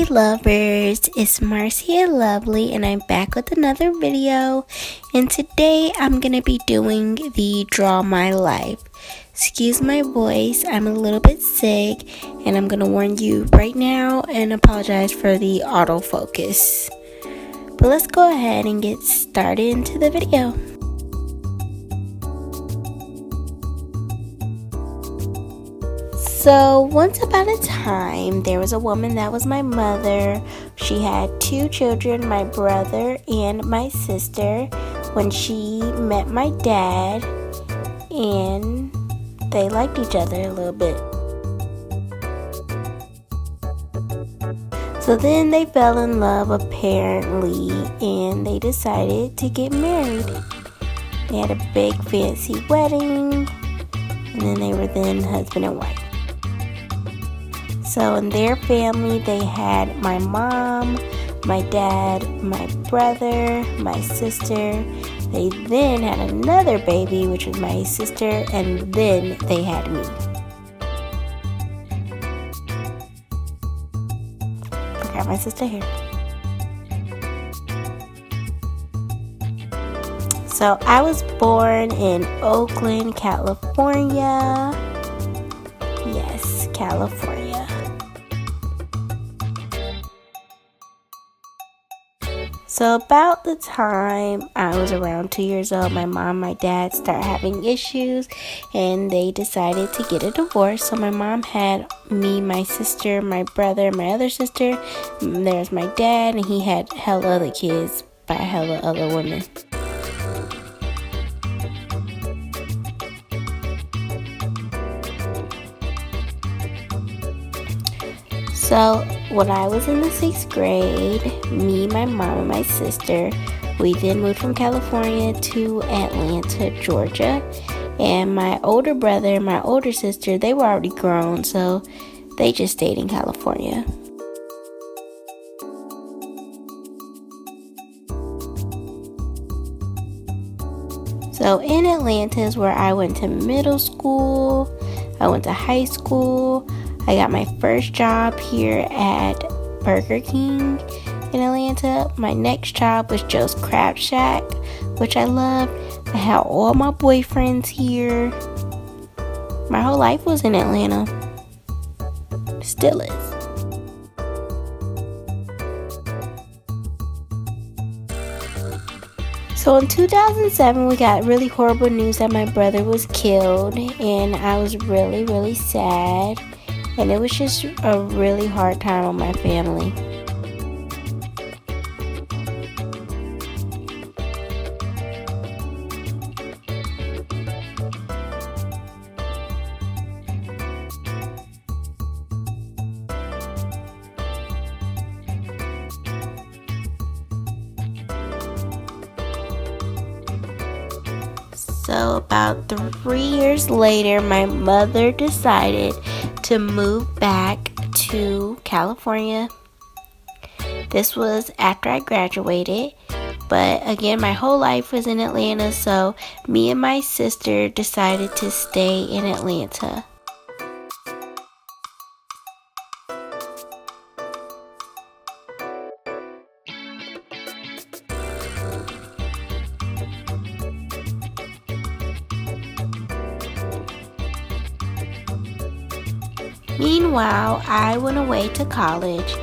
Heyyyy Lovers, it's Marcia Lovelyy and I'm back with another video, and today I'm gonna be doing the Draw My Life. Excuse my voice, I'm a little bit sick and I'm gonna warn you right now and apologize for the autofocus. But let's go ahead and get started into the video. So once upon a time, there was a woman that was my mother. She had two children, my brother and my sister, when she met my dad, and they liked each other a little bit. So then they fell in love apparently, and they decided to get married. They had a big fancy wedding, and then they were husband and wife. So in their family, they had my mom, my dad, my brother, my sister. They then had another baby, which was my sister, and then they had me. Forgot my sister here. So I was born in Oakland, California. Yes, California. So about the time I was around 2 years old, my mom and my dad started having issues and they decided to get a divorce. So my mom had me, my sister, my brother, my other sister. There's my dad, and he had hella other kids by hella other women. So when I was in the 6th grade, me, my mom, and my sister, we then moved from California to Atlanta, Georgia. And my older brother and my older sister, they were already grown, so they just stayed in California. So in Atlanta is where I went to middle school, I went to high school. I got my first job here at Burger King in Atlanta. My next job was Joe's Crab Shack, which I loved. I had all my boyfriends here. My whole life was in Atlanta. Still is. So in 2007, we got really horrible news that my brother was killed, and I was really, really sad. And it was just a really hard time on my family. So about 3 years later, my mother decided to move back to California. This was after I graduated, but again, my whole life was in Atlanta, so me and my sister decided to stay in Atlanta. Meanwhile, I went away to college.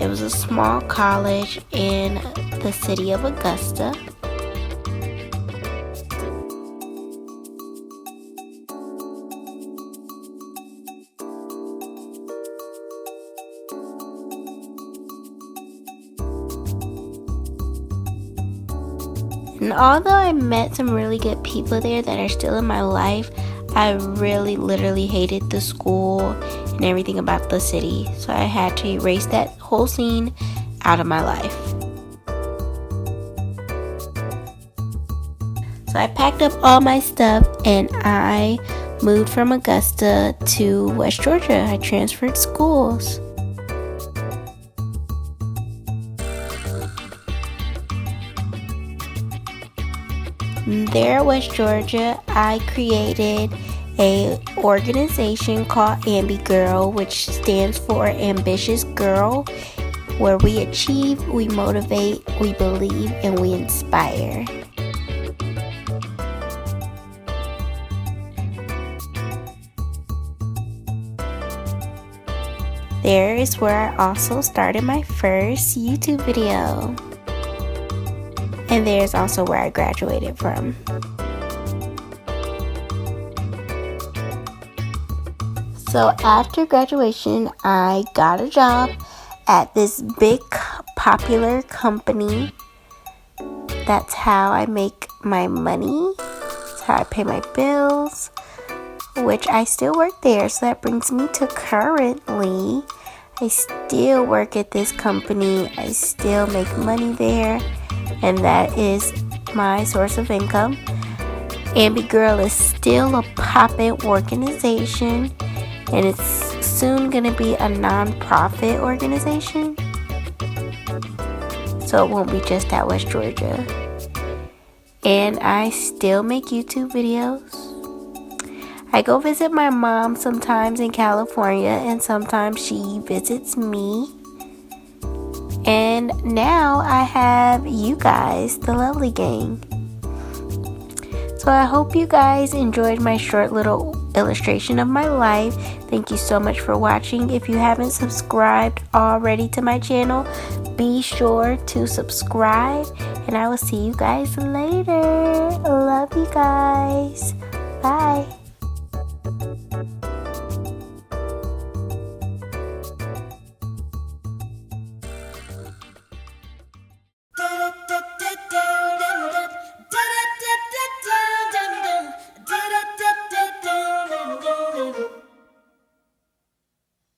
It was a small college in the city of Augusta. And although I met some really good people there that are still in my life, I really literally hated the school and everything about the city. So I had to erase that whole scene out of my life. So I packed up all my stuff and I moved from Augusta to West Georgia. I transferred schools. There at West Georgia, I created a organization called Ambi Girl, which stands for Ambitious Girl, where we achieve, we motivate, we believe, and we inspire. There is where I also started my first YouTube video. And there's also where I graduated from. So after graduation, I got a job at this big popular company. That's how I make my money. That's how I pay my bills, which I still work there. So that brings me to currently, I still work at this company. I still make money there, and that is my source of income. Ambi Girl is still a poppin' organization, and it's soon gonna be a non-profit organization, so it won't be just at West Georgia. And I still make YouTube videos. I go visit my mom sometimes in California, and sometimes she visits me. And now I have you guys, the Lovely Gang. So I hope you guys enjoyed my short little illustration of my life. Thank you so much for watching. If you haven't subscribed already to my channel, be sure to subscribe, and I will see you guys later. Love you guys. Bye.